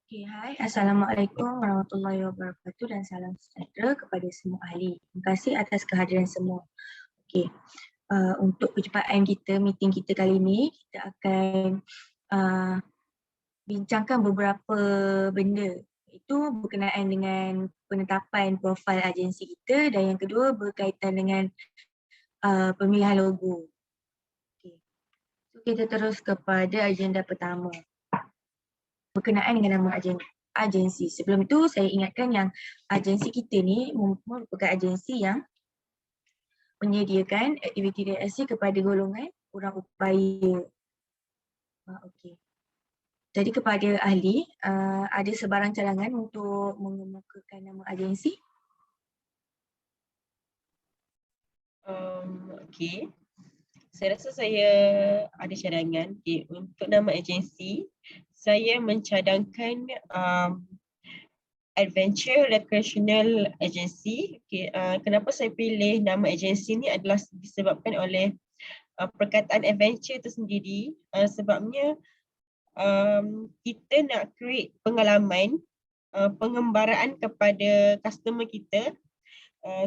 Okay, hai. Assalamualaikum warahmatullahi wabarakatuh dan salam sejahtera kepada semua ahli. Terima kasih atas kehadiran semua. Okay, untuk perjumpaan kita, meeting kita kali ini, kita akan uh, bincangkan beberapa benda. Itu berkenaan dengan penetapan profil agensi kita dan yang kedua berkaitan dengan pemilihan logo. Okay. So, kita terus kepada agenda pertama. Berkenaan dengan nama agensi. Sebelum itu saya ingatkan yang agensi kita ni merupakan agensi yang menyediakan aktiviti rekreasi kepada golongan kurang upaya. Okey. Jadi kepada ahli, ada sebarang cadangan untuk mengemukakan nama agensi? Okey. Saya rasa saya ada cadangan. Okay. Untuk nama agensi, saya mencadangkan Adventure Recreational Agency. Okay. Kenapa saya pilih nama agensi ni adalah disebabkan oleh perkataan adventure itu sendiri. Sebabnya kita nak create pengalaman pengembaraan kepada customer kita,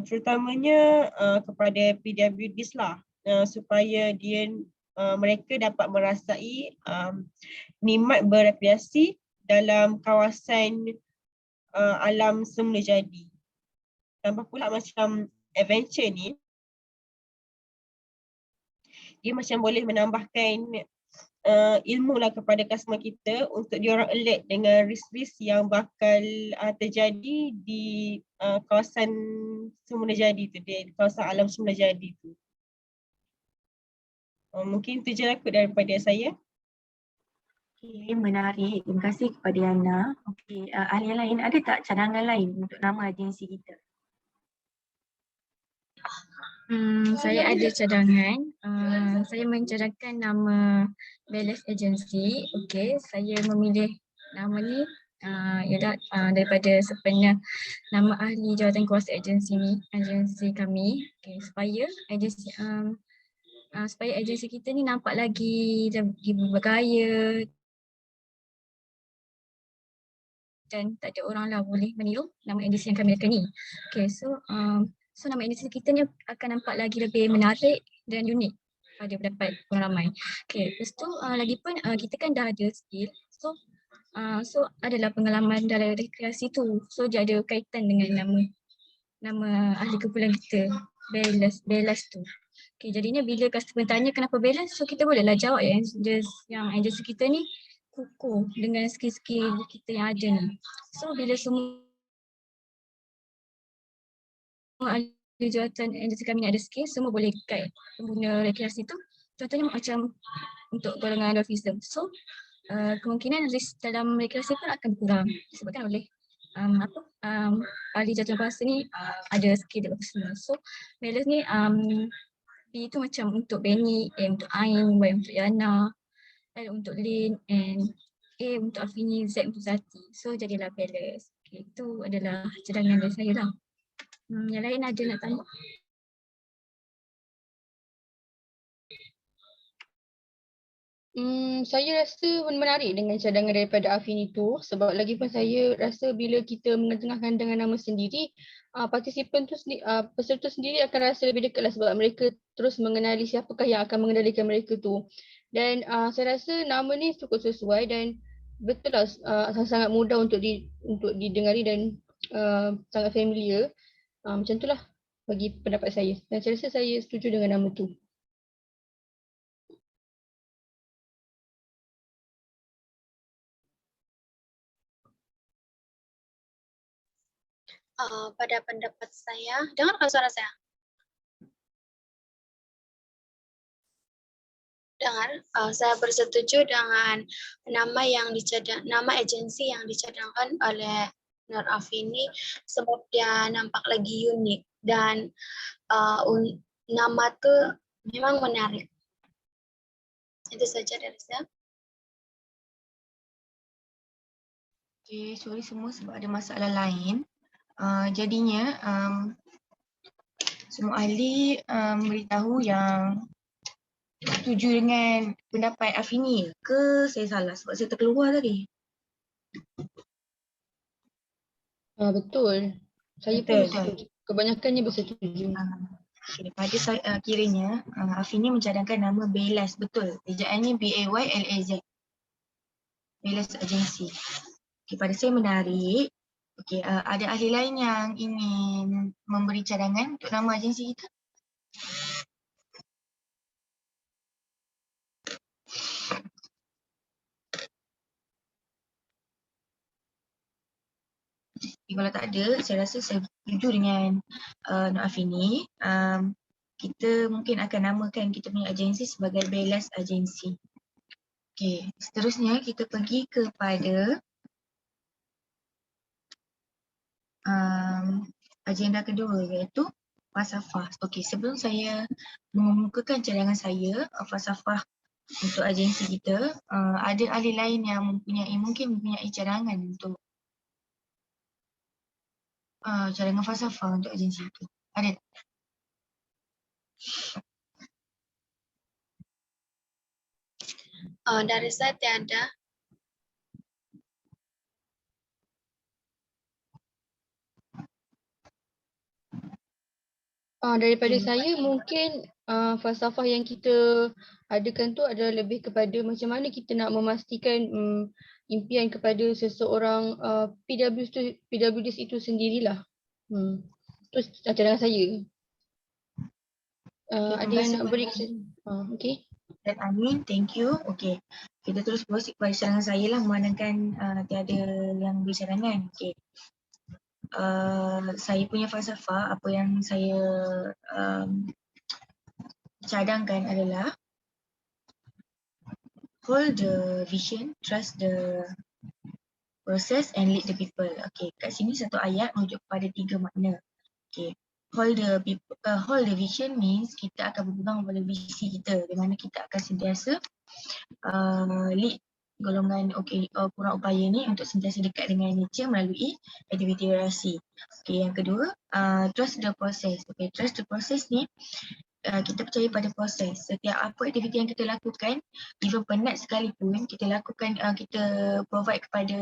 terutamanya kepada PWDs lah, supaya mereka dapat merasai nikmat berekreasi dalam kawasan alam semula jadi. Tambah pula macam adventure ni, dia macam boleh menambahkan ilmu lah kepada customer kita untuk diorang alert dengan risk-risk yang bakal terjadi di kawasan semula jadi tu, di kawasan alam semula jadi tu. Mungkin itu je lah kot daripada saya. Okay, menarik. Terima kasih kepada Yana. Okay, ahli yang lain ada tak cadangan lain untuk nama agensi kita? Saya ada cadangan. Saya mencadangkan nama Balance Agency. Okey, saya memilih nama ni ialah daripada sebenarnya nama ahli jawatan kuasa agensi kami. Okey, supaya agensi kita ni nampak lagi bergaya dan tak ada orang lah boleh meniru nama agensi yang kami akan ni. Okey, so nama agensi kita ni akan nampak lagi lebih menarik dan unik pada pendapat orang ramai. Okey, lepas tu lagipun kita kan dah ada skill. So adalah pengalaman dalam rekreasi tu. So dia ada kaitan dengan nama ahli kumpulan kita, Balance tu. Okey, jadinya bila customer tanya kenapa Balance, so kita bolehlah jawab yang agensi kita ni kukuh dengan skill-skill kita yang ada ni. So bila semua ahli jawatan agensi kami ni ada skill, semua boleh guide pengguna rekreasi tu. Contohnya macam untuk golongan autism. So kemungkinan risk dalam rekreasi pun akan berkurang disebabkan oleh ahli jawatan kuasa ni ada skill dalam semua. So balance ni B tu macam untuk Benny, A untuk Ain, Y untuk Yana, L untuk Lin, and A untuk Afini, Z untuk Zati. So jadilah balance. Okay, itu adalah cadangan dari saya lah. Yang lain ada nak tanya? Saya rasa menarik dengan cadangan daripada Afin itu, sebab lagi pun saya rasa bila kita mengetengahkan dengan nama sendiri, peserta sendiri akan rasa lebih dekat lah, sebab mereka terus mengenali siapakah yang akan mengendalikan mereka tu. Dan saya rasa nama ni cukup sesuai dan betul lah, sangat mudah untuk didengari dan sangat familiar. Macam itulah bagi pendapat saya, dan saya rasa saya setuju dengan nama tu. Pada pendapat saya, dengarkan suara saya? Dengar, saya bersetuju dengan nama agensi yang dicadangkan oleh Nur Afini, sebab dia nampak lagi unik dan nama tu memang menarik. Itu saja dari saya. Okay, sorry semua sebab ada masalah lain. Jadinya semua ahli beritahu yang setuju dengan pendapat Afini ke saya salah sebab saya terkeluar tadi? Betul. Saya pun Betul. bersetuju. Kebanyakannya bersetuju. Okay, pada saya kiranya Afini mencadangkan nama Baylas, betul. Ejaannya BAYLAZ. Baylas Agency. Okay, pada saya menarik. Okay, ada ahli lain yang ingin memberi cadangan untuk nama agensi kita? Kalau tak ada, saya rasa saya setuju dengan Nur Afini. Kita mungkin akan namakan kita punya agensi sebagai Baylas Agency. Okay, seterusnya kita pergi kepada agenda kedua, iaitu falsafah. Okay, sebelum saya mengemukakan cadangan saya, falsafah untuk agensi kita, ada ahli lain yang mungkin mempunyai cadangan untuk cadangan falsafah untuk agensi itu. Ada tak? Dari saya tiada. Daripada saya mungkin falsafah yang kita adakan tu adalah lebih kepada macam mana kita nak memastikan impian kepada seseorang PWDs itu sendirilah. Itu cadangan saya. Ada yang nak beri kesan? Okay. Dan Amin, thank you. Okay, kita terus proceed pada cadangan saya lah, memandangkan tiada yang beri cadangan. Okay. Saya punya falsafah, apa yang saya cadangkan adalah hold the vision, trust the process and lead the people. Okay, kat sini satu ayat merujuk kepada 3 makna. Okay, hold the vision means kita akan berpegang pada visi kita, di mana kita akan sentiasa lead golongan kurang upaya ni untuk sentiasa dekat dengan nature melalui aktiviti relasi. Okay, yang kedua, trust the process. Okay, trust the process ni kita percaya pada proses. Setiap apa aktiviti yang kita lakukan, even penat sekalipun, kita lakukan, kita provide kepada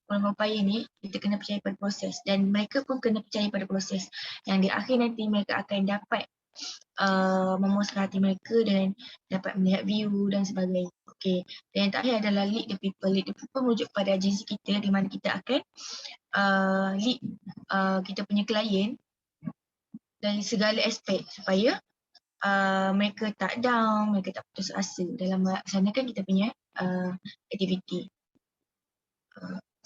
golongan upaya ni, kita kena percaya pada proses, dan mereka pun kena percaya pada proses, yang di akhir nanti mereka akan dapat memuaskan hati mereka dan dapat melihat view dan sebagainya. Okay. Dan yang terakhir adalah lead the people. Lead the people merujuk pada agensi kita, di mana kita akan lead kita punya klien dari segala aspek supaya mereka tak down, mereka tak putus asa dalam melaksanakan kita punya aktiviti.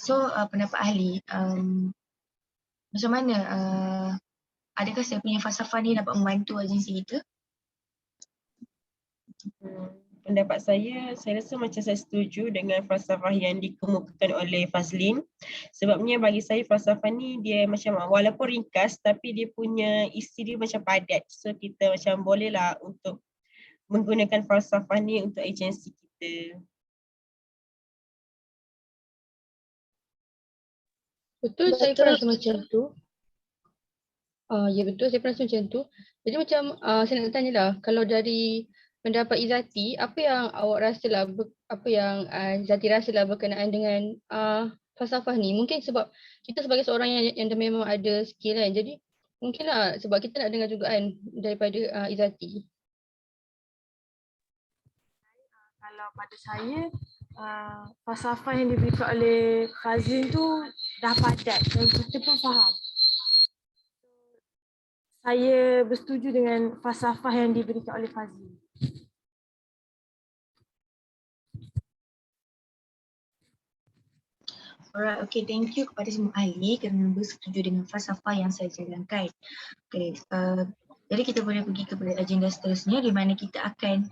So pendapat ahli, macam mana, adakah saya punya falsafah ni dapat membantu agensi kita? Pendapat saya rasa macam saya setuju dengan falsafah yang dikemukakan oleh Fazlin. Sebabnya bagi saya falsafah ni dia macam walaupun ringkas tapi dia punya isi dia macam padat. So kita macam bolehlah untuk menggunakan falsafah ni untuk agensi kita. Betul, saya pun rasa macam tu. Ya betul, saya pun rasa macam tu. Jadi macam saya nak tanya lah, kalau dari pendapat Izzati, apa yang awak rasalah, apa yang Izzati rasalah berkenaan dengan falsafah ni? Mungkin sebab kita sebagai seorang yang dah memang ada skill kan, jadi mungkinlah sebab kita nak dengar juga kan daripada Izzati. Kalau pada saya, falsafah yang diberikan oleh Fazlin tu dah padat dan kita pun faham. Saya bersetuju dengan falsafah yang diberikan oleh Fazlin. Alright, okay, thank you kepada semua ahli kerana bersetuju dengan falsafah yang saya cadangkan. Okay, jadi kita boleh pergi kepada agenda seterusnya di mana kita akan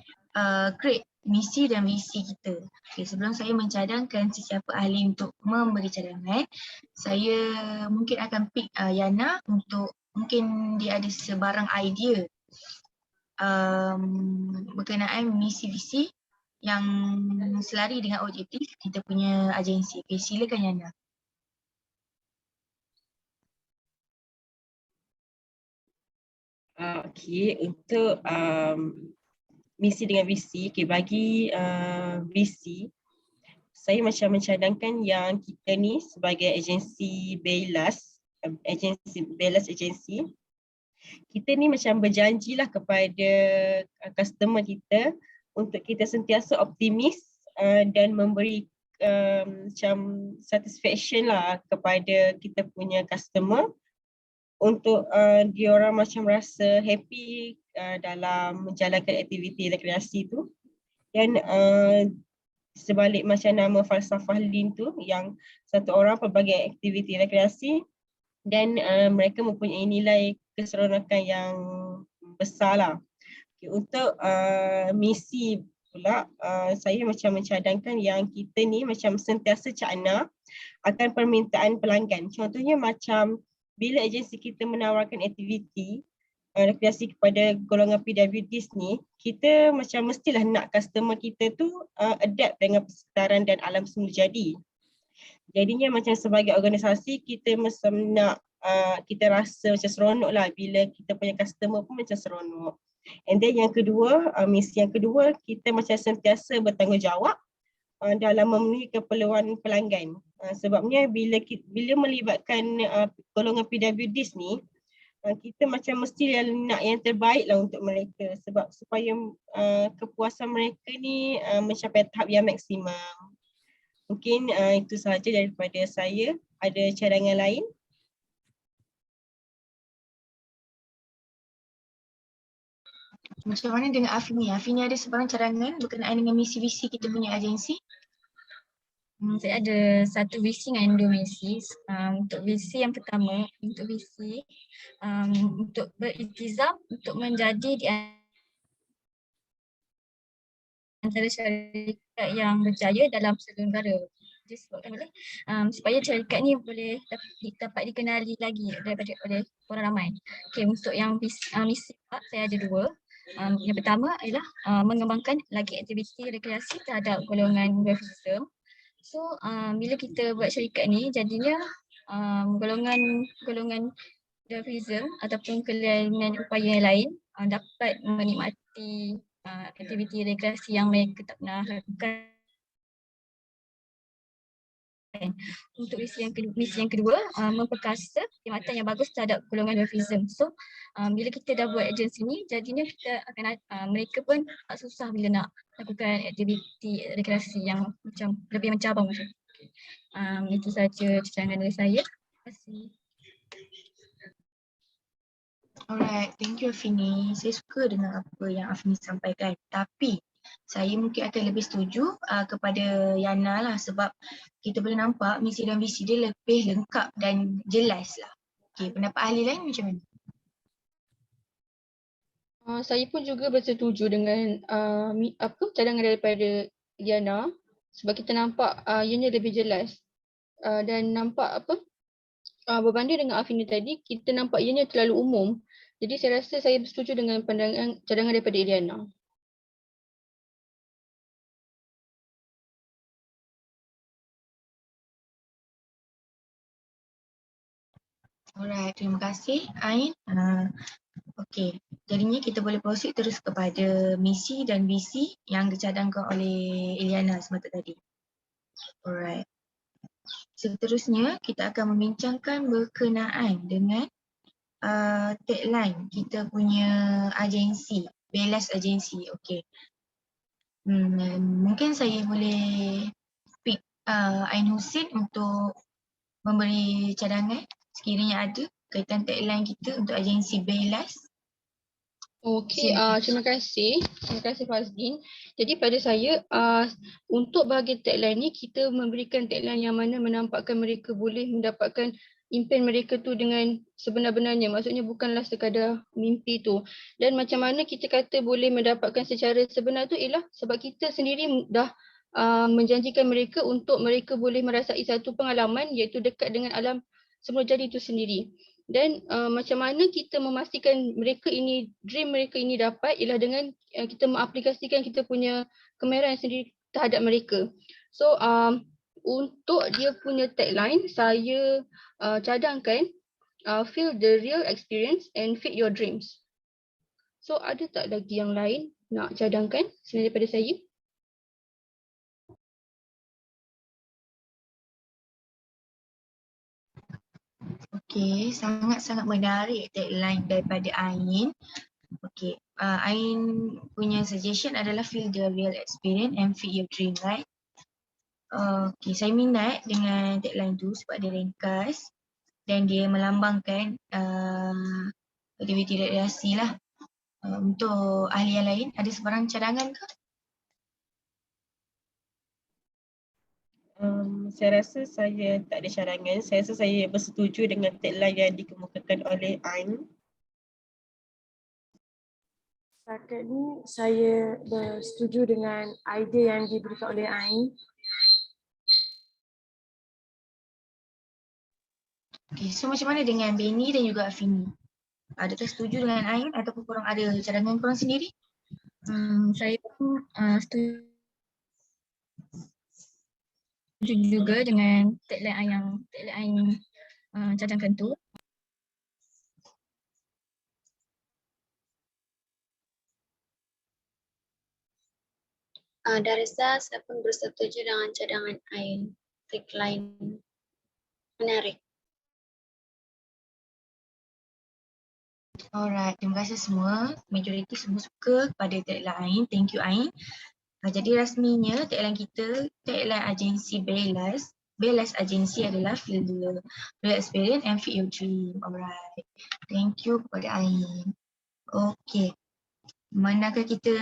create misi dan visi kita. Okay, sebelum saya mencadangkan sesiapa ahli untuk memberi cadangan, saya mungkin akan pick Yana untuk mungkin dia ada sebarang idea berkenaan misi visi yang selari dengan objektif kita punya agensi. Okay, silakan Yana. Okay, untuk misi dengan visi, okay, bagi visi, saya macam mencadangkan yang kita ni sebagai agensi Baylas, agensi, Bellus agensi, kita ni macam berjanjilah kepada customer kita untuk kita sentiasa optimis dan memberi macam satisfaction lah kepada kita punya customer untuk diorang macam rasa happy dalam menjalankan aktiviti rekreasi tu. Dan sebalik macam nama falsafah Lean tu, yang satu orang pelbagai aktiviti rekreasi dan mereka mempunyai nilai keseronokan yang besar lah. Okay, untuk misi pula, saya macam mencadangkan yang kita ni macam sentiasa cakna akan permintaan pelanggan. Contohnya macam bila agensi kita menawarkan aktiviti rekreasi kepada golongan PWDs ni, kita macam mestilah nak customer kita tu adapt dengan persekitaran dan alam semula jadi. Jadinya macam sebagai organisasi kita macam nak kita rasa macam seronok lah bila kita punya customer pun macam seronok. And then yang kedua, misi yang kedua, kita macam sentiasa bertanggungjawab dalam memenuhi keperluan pelanggan. Sebabnya bila melibatkan golongan PWDs ni, kita macam mesti nak yang terbaik lah untuk mereka sebab supaya kepuasan mereka ni mencapai tahap yang maksimum. Mungkin itu sahaja daripada saya. Ada cadangan lain? Macam mana dengan Afini? Afini ada sebarang cadangan berkenaan dengan misi-visi kita punya agensi? Saya ada satu visi dengan dua misi. Untuk visi yang pertama, untuk visi untuk beriltizam untuk menjadi di antara syarikat yang berjaya dalam seluruh negara. Disebutkan boleh supaya syarikat ni boleh dapat dikenali lagi daripada oleh orang ramai. Okey, untuk yang misi saya ada dua. Yang pertama ialah mengembangkan lagi aktiviti rekreasi terhadap golongan dwarfism. So bila kita buat syarikat ni jadinya golongan dwarfism ataupun kelainan upaya yang lain dapat menikmati aktiviti rekreasi yang mereka tak pernah lakukan. Untuk misi yang kedua, memperkasa perkhidmatan yang bagus terhadap golongan dwarfism. So bila kita dah buat agensi ni, jadinya kita akan mereka pun tak susah bila nak lakukan aktiviti rekreasi yang macam lebih mencabar macam tu. Itu saja cadangan dari saya. Terima kasih. Alright, thank you Afini. Saya suka dengan apa yang Afini sampaikan. Tapi saya mungkin akan lebih setuju kepada Yana lah sebab kita boleh nampak misi dan visi dia lebih lengkap dan jelas lah. Okay, pendapat ahli lain macam mana? Saya pun juga bersetuju dengan cadangan daripada Yana sebab kita nampak ianya lebih jelas dan nampak berbanding dengan Afini tadi kita nampak ianya terlalu umum. Jadi saya rasa saya bersetuju dengan pandangan cadangan daripada Iliana. Alright, terima kasih Ain. Okey, jadinya kita boleh proceed terus kepada misi dan visi yang dicadangkan oleh Iliana semata tadi. Alright. Seterusnya kita akan membincangkan berkenaan dengan tagline kita punya agensi, Bellus agensi. Okey. Mungkin saya boleh pick Ain Husin untuk memberi cadangan sekiranya ada kaitan tagline kita untuk agensi Bellus. Okey, terima kasih. Terima kasih Fazlin. Jadi pada saya, untuk bahagian tagline ni, kita memberikan tagline yang mana menampakkan mereka boleh mendapatkan impian mereka tu dengan sebenar-benarnya. Maksudnya bukanlah sekadar mimpi tu. Dan macam mana kita kata boleh mendapatkan secara sebenar tu ialah sebab kita sendiri dah menjanjikan mereka untuk mereka boleh merasai satu pengalaman iaitu dekat dengan alam semula jadi itu sendiri. Dan macam mana kita memastikan mereka ini, dream mereka ini dapat ialah dengan kita mengaplikasikan kita punya kemerahan sendiri terhadap mereka. So untuk dia punya tagline, saya cadangkan feel the real experience and fit your dreams. So ada tak lagi yang lain nak cadangkan selain daripada saya? Okey, sangat-sangat menarik tagline daripada Ain. Okey, Ain punya suggestion adalah feel the real experience and feed your dream, right? Okey, saya minat dengan tagline tu sebab dia ringkas dan dia melambangkan aktiviti rekreasi lah. Untuk ahli yang lain, ada sebarang cadangan ke? Saya rasa saya tak ada cadangan. Saya rasa saya bersetuju dengan tagline yang dikemukakan oleh Ain. Setakat ni saya bersetuju dengan idea yang diberikan oleh Ain. Okay, so macam mana dengan Benny dan juga Afini? Adakah setuju dengan Ain ataupun korang ada cadangan korang sendiri? Saya pun setuju juga dengan tagline yang cadangkan tu. Darissa, saya pun bersetuju dengan cadangan Ain. Tagline menarik. Alright, terima kasih semua. Majoriti semua suka kepada tagline Ain. Thank you Ain. Jadi rasminya tagline kita, tagline agensi Belas. Belas agensi adalah feel the real experience and feed your dream. Alright. Thank you kepada Ain. Okay. Manakah kita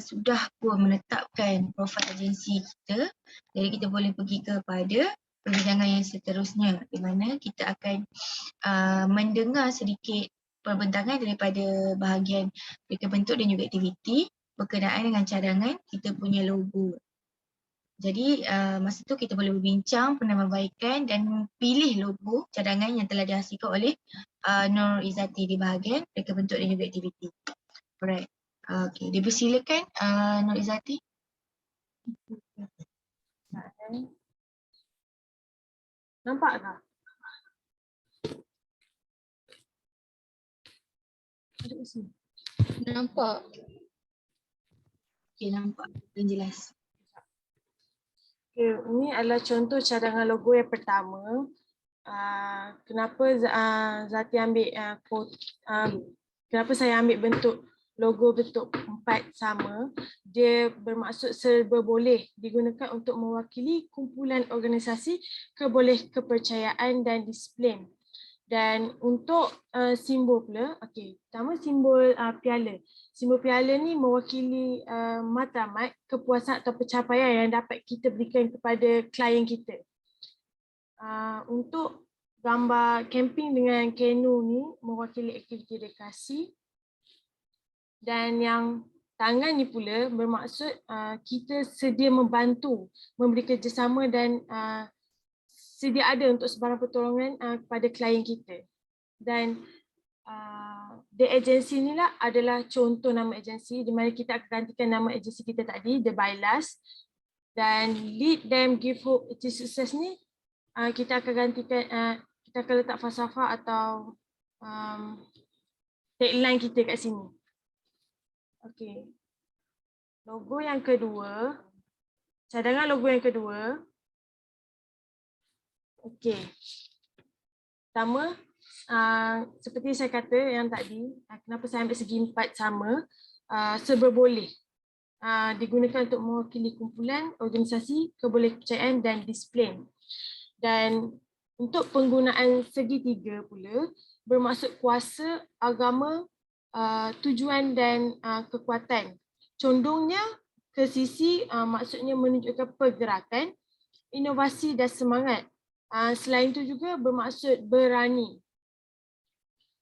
sudah pun menetapkan profil agensi kita, jadi kita boleh pergi kepada perbincangan yang seterusnya di mana kita akan mendengar sedikit perbincangan daripada bahagian reka bentuk dan juga aktiviti berkenaan dengan cadangan kita punya logo. Jadi masa tu kita boleh berbincang penambahbaikan dan pilih logo cadangan yang telah dihasilkan oleh Nur Izzati di bahagian reka bentuk dan juga aktiviti. Alright. Okay, dipersilakan Nur Izzati. Nampak tak? Nampak. Okay, nampak dan jelas. Okay, ini adalah contoh cadangan logo yang pertama. Kenapa Zati ambil kenapa saya ambil bentuk logo bentuk 4 sama? Dia bermaksud serba boleh digunakan untuk mewakili kumpulan organisasi kepercayaan dan disiplin. Dan untuk simbol pula, okey, pertama simbol piala. Simbol piala ni mewakili matlamat, kepuasan atau pencapaian yang dapat kita berikan kepada klien kita. Untuk gambar camping dengan kanu ni mewakili aktiviti rekreasi. Dan yang tangan ni pula bermaksud kita sedia membantu, memberi kerjasama dan sedia ada untuk sebarang pertolongan kepada klien kita. Dan the agency ni lah adalah contoh nama agensi di mana kita akan gantikan nama agensi kita tadi, The Bylas. Dan lead them give hope achieve success ni kita akan gantikan, kita akan letak falsafah atau tagline kita kat sini. Okey. Logo yang kedua, cadangan logo yang kedua. Okey. Pertama, seperti saya kata yang tadi, kenapa saya ambil segi 4 sama, serba boleh. Digunakan untuk mewakili kumpulan, organisasi, kepercayaan dan disiplin. Dan untuk penggunaan segitiga pula, bermaksud kuasa, agama, tujuan dan kekuatan. Condongnya ke sisi maksudnya menunjukkan pergerakan, inovasi dan semangat. Selain itu juga bermaksud berani.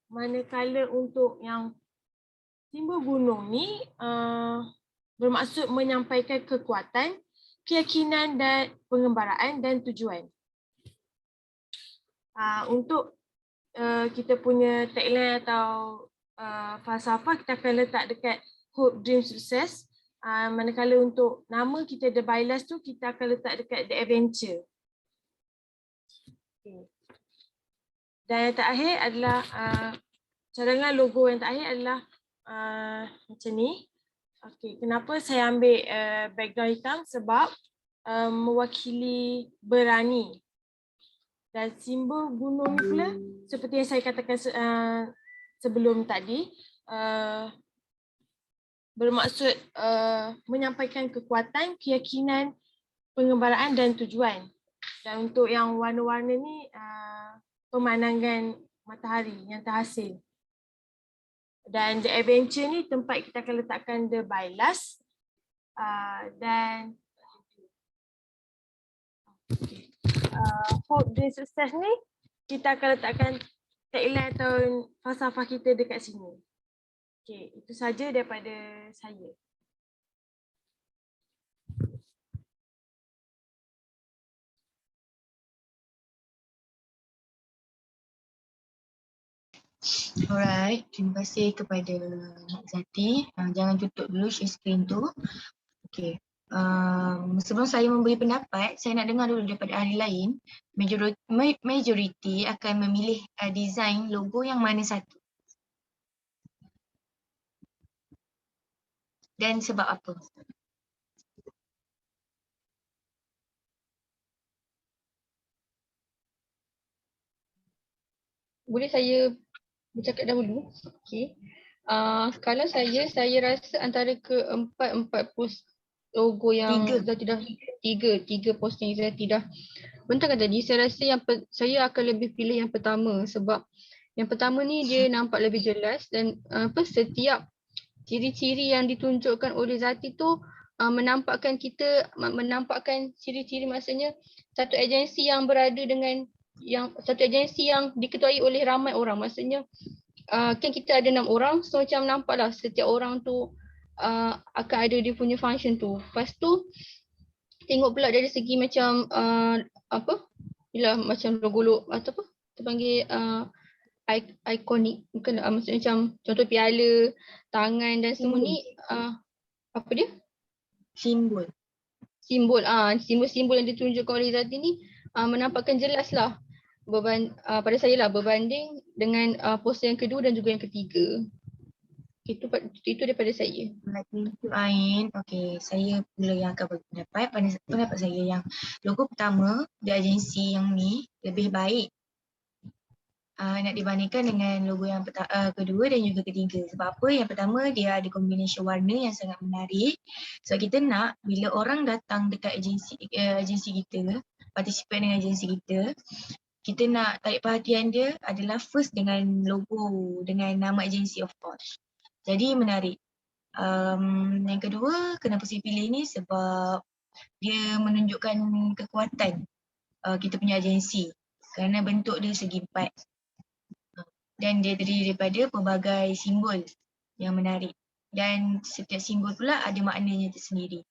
Manakala untuk yang simbol gunung ni bermaksud menyampaikan kekuatan, keyakinan dan pengembaraan dan tujuan. Untuk kita punya tagline atau falsafah kita akan letak dekat hope, dream, success. Manakala untuk nama kita The Bylas tu kita akan letak dekat the adventure. Okay. Dan yang terakhir adalah cadangan logo yang terakhir adalah macam ni. Okay. Kenapa saya ambil background hitam? Sebab mewakili berani. Dan simbol gunung pula seperti yang saya katakan sebelum tadi, bermaksud menyampaikan kekuatan, keyakinan, pengembaraan dan tujuan. Dan untuk yang warna-warna ni pemandangan matahari yang terhasil. Dan the adventure ni tempat kita akan letakkan the bylass dan hope the success ni kita akan letakkan tagline atau falsafah kita dekat sini. Okey, itu saja daripada saya. Alright, terima kasih kepada Mak Zati. Jangan tutup dulu share screen tu. Okay. Sebelum saya memberi pendapat, saya nak dengar dulu daripada ahli lain. Majoriti akan memilih design logo yang mana satu? Dan sebab apa? Boleh saya bercakap dahulu? Okay. Kalau saya rasa antara keempat logo yang Zati dah tiga posting Zati dah bentangkan tadi, saya rasa saya akan lebih pilih yang pertama sebab yang pertama ni dia nampak lebih jelas dan setiap ciri-ciri yang ditunjukkan oleh Zati tu menampakkan ciri-ciri, maksudnya satu agensi yang berada dengan satu agensi yang diketuai oleh ramai orang, maksudnya kan kita ada 6 orang, so macam nampaklah setiap orang tu akan ada dia punya function tu. Lepas tu tengok pula dari segi macam macam logo atau apa kita panggil ikonik, bukan maksudnya macam contoh piala, tangan dan semua ni apa dia? Simbol. Simbol-simbol yang ditunjukkan oleh Zati ni menampakkan jelas lah pada saya lah berbanding dengan poster yang kedua dan juga yang ketiga. Itu daripada saya. Thank you Ain. Okay, saya pula yang akan bagi pendapat saya yang logo pertama di agensi yang ni lebih baik nak dibandingkan dengan logo yang kedua dan juga ketiga. Sebab apa? Yang pertama dia ada kombinasi warna yang sangat menarik. Sebab kita nak bila orang datang dekat agensi kita, participate dengan agensi kita nak tarik perhatian dia adalah first dengan logo, dengan nama agensi of course. Jadi menarik. Yang kedua, kenapa saya pilih ni sebab dia menunjukkan kekuatan kita punya agensi kerana bentuk dia segi empat. Dan dia terdiri daripada pelbagai simbol yang menarik. Dan setiap simbol pula ada maknanya tersendiri.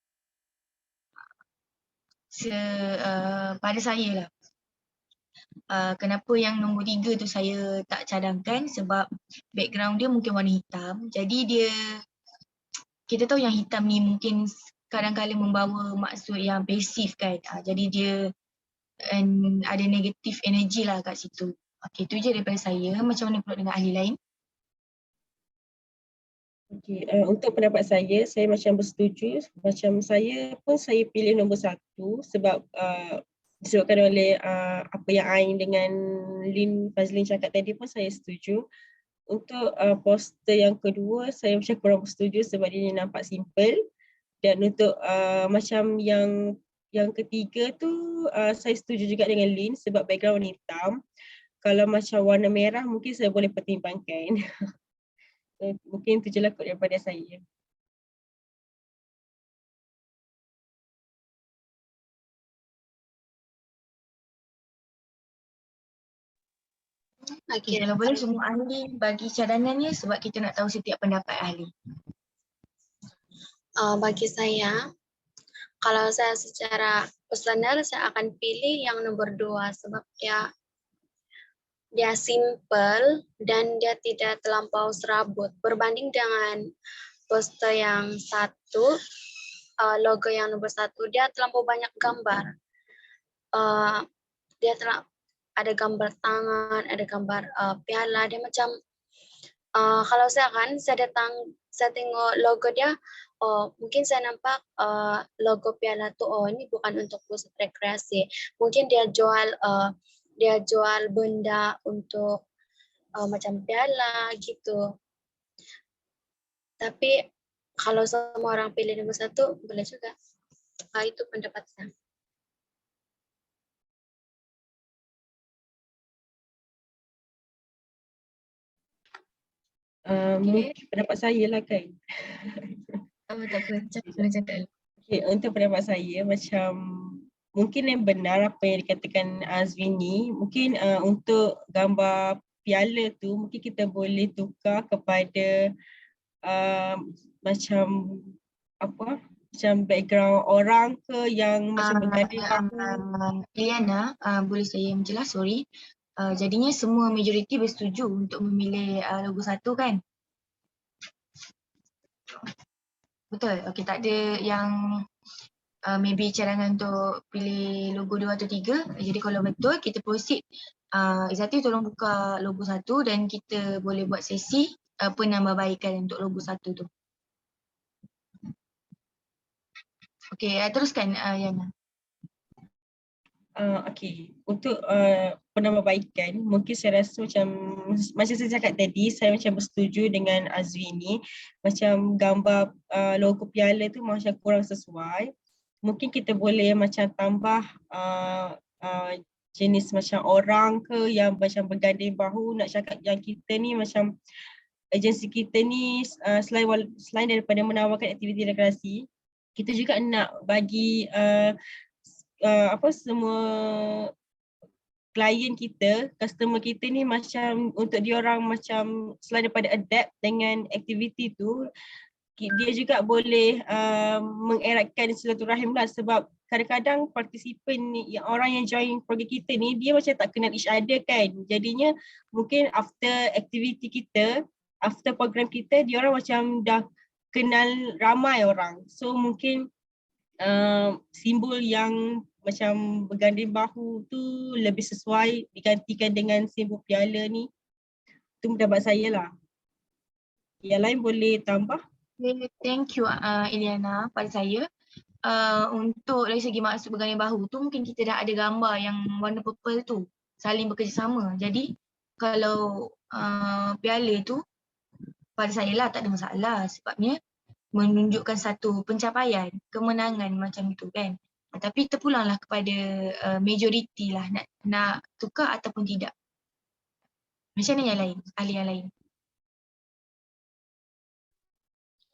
Pada saya lah. Kenapa yang nombor 3 tu saya tak cadangkan sebab background dia mungkin warna hitam. Jadi kita tahu yang hitam ni mungkin kadang-kadang membawa maksud yang pasif kan. Jadi dia ada negative energy lah kat situ. Okay, itu je daripada saya. Macam mana pula dengan ahli lain? Okay, untuk pendapat saya macam bersetuju. Macam saya pilih nombor 1 sebab disebabkan oleh apa yang Ain dengan Fazlin cakap tadi pun saya setuju. Untuk poster yang kedua saya macam kurang bersetuju sebab dia nampak simple. Dan untuk macam yang ketiga tu saya setuju juga dengan Lin sebab background hitam. Kalau macam warna merah mungkin saya boleh pertimbangkan. Mungkin itu je lah kot daripada saya. Okay, kalau boleh semua ahli bagi cadangannya sebab kita nak tahu setiap pendapat ahli. Bagi saya, kalau saya secara personal saya akan pilih yang nomor 2 sebab dia simple dan dia tidak terlampau serabut berbanding dengan poster yang 1, logo yang nomor 1 dia terlampau banyak gambar. Dia ada gambar tangan, ada gambar piala, dia macam kalau saya tengok logo dia, mungkin saya nampak logo piala tu, ini bukan untuk pusat rekreasi. Mungkin dia jual dia jual benda untuk macam piala gitu. Tapi kalau semua orang pilih nomor 1 boleh juga. Itu pendapat saya. Mungkin pendapat saya lah kan. Oh, tak apa, cakap. Okay, untuk pendapat saya macam mungkin yang benar apa yang dikatakan Azwini, mungkin untuk gambar piala tu mungkin kita boleh tukar kepada macam apa, macam background orang ke yang macam berganding bahu. Liana, boleh saya menjelas, sorry. Jadinya semua majoriti bersetuju untuk memilih logo 1 kan? Betul? Okey, tak ada yang maybe cadangan untuk pilih logo 2 atau 3. Jadi kalau betul, kita proceed. Izzati tolong buka logo 1 dan kita boleh buat sesi penambahbaikan untuk logo 1 tu. Okey, teruskan Yana. Okay, untuk penambahbaikan mungkin saya rasa macam saya cakap tadi, saya macam bersetuju dengan Azwini, macam gambar logo piala tu macam kurang sesuai. Mungkin kita boleh macam tambah jenis macam orang ke yang macam berganding bahu, nak cakap yang kita ni macam agensi kita ni selain daripada menawarkan aktiviti rekreasi, kita juga nak bagi semua klien kita, customer kita ni macam untuk diorang macam selain daripada adapt dengan aktiviti tu, dia juga boleh mengeratkan silaturahim lah, sebab kadang-kadang partisipan ni, orang yang join program kita ni, dia macam tak kenal each other kan. Jadinya mungkin after aktiviti kita, after program kita, diorang macam dah kenal ramai orang. So mungkin simbol yang macam berganding bahu tu lebih sesuai digantikan dengan simbol piala ni. Itu pendapat saya lah. Yang lain boleh tambah? Okay, thank you Eliana. Pada saya, untuk dari segi maksud berganding bahu tu, mungkin kita dah ada gambar yang warna purple tu saling bekerjasama. Jadi kalau piala tu pada saya lah tak ada masalah, sebabnya menunjukkan satu pencapaian, kemenangan macam itu kan. Tapi terpulanglah kepada majoriti lah nak tukar ataupun tidak. Macam mana yang lain, ahli yang lain?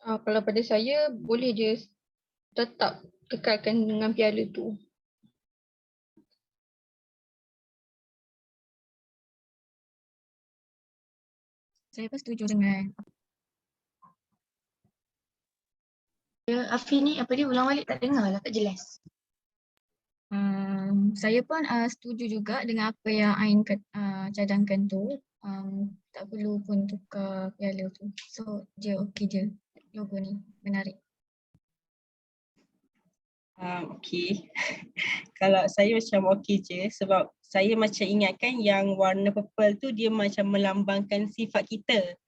Kalau pada saya boleh je tetap kekalkan dengan piala tu. Saya pun setuju dengan Afi ni apa dia ulang balik, tak dengar lah, tak jelas. saya pun setuju juga dengan apa yang Ain cadangkan tu. Tak perlu pun tukar piala tu. So je okey je logo ni, menarik. Okay. Kalau saya macam okey je, sebab saya macam ingatkan yang warna purple tu dia macam melambangkan sifat kita.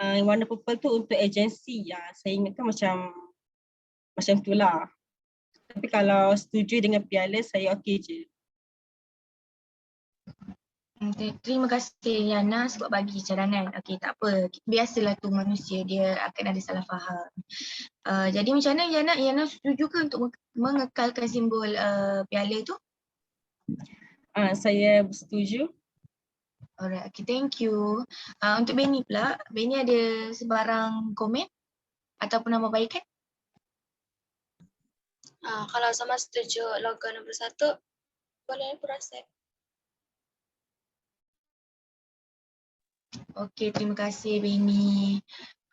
Warna purple tu untuk agensi. Saya ingatkan macam tu lah. Tapi kalau setuju dengan piala, saya okey je. Terima kasih Yana sebab bagi cadangan. Okey, tak apa. Biasalah tu manusia, dia akan ada salah faham. Jadi macam mana Yana setuju ke untuk mengekalkan simbol piala tu? Saya bersetuju. Alright, okay, thank you. Untuk Benny pula, Benny ada sebarang komen ataupun nambahbaikan? Kalau sama setuju logo nomor 1, boleh proses. Okey, terima kasih Benny.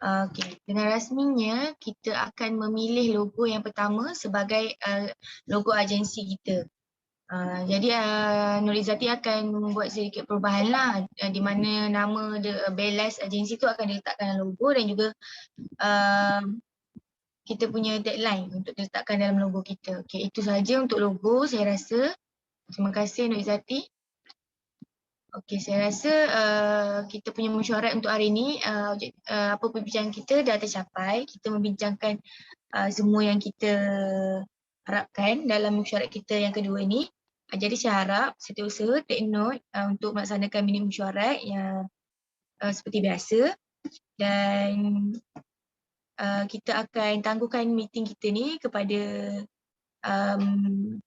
Okey, dengan rasminya kita akan memilih logo yang pertama sebagai logo agensi kita. Jadi Nur Izzati akan membuat sedikit perubahan lah, di mana nama Bellas agensi tu akan diletakkan dalam logo dan juga kita punya tagline untuk diletakkan dalam logo kita. Okey, itu saja untuk logo saya rasa. Terima kasih Nur Izzati. Okey, saya rasa kita punya mesyuarat untuk hari ini, apa perbincangan kita dah tercapai. Kita membincangkan semua yang kita harapkan dalam mesyuarat kita yang kedua ini. Jadi saya harap setiausaha take note untuk melaksanakan minit mesyuarat yang seperti biasa, dan kita akan tangguhkan meeting kita ni kepada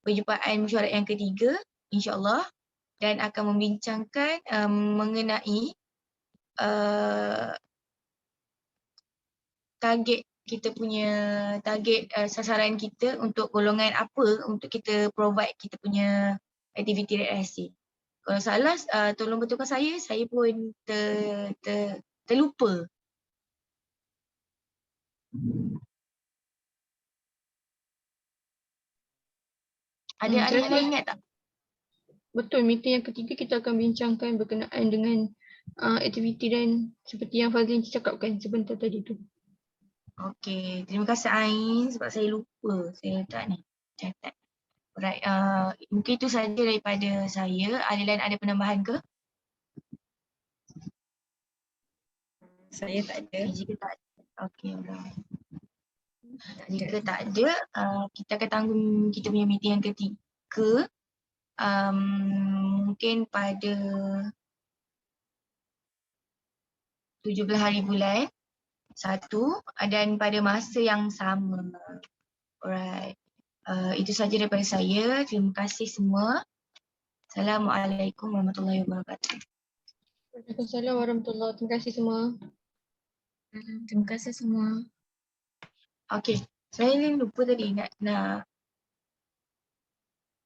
perjumpaan mesyuarat yang ketiga insyaAllah, dan akan membincangkan mengenai target kita punya sasaran kita untuk golongan apa untuk kita provide kita punya aktiviti rekreasi. Kalau salah tolong betulkan saya pun terlupa. Ada saya yang lain ingat tak? Betul, meeting yang ketiga kita akan bincangkan berkenaan dengan aktiviti dan seperti yang Fazlin cakapkan sebentar tadi tu. Okey, terima kasih Ain sebab saya lupa. Saya letak ni, catat. Alright, mungkin itu saja daripada saya. Ada penambahan ke? Saya tak ada. Jika tak ada, okey, alright. Jika tak ada, kita akan tanggung kita punya meeting yang ketiga. Mungkin pada 17 hari bulan 1 dan pada masa yang sama. Alright. Itu saja daripada saya. Terima kasih semua. Assalamualaikum warahmatullahi wabarakatuh. Waalaikumsalam warahmatullahi wabarakatuh. Terima kasih semua. Terima kasih semua. Okey, saya ni lupa tadi nak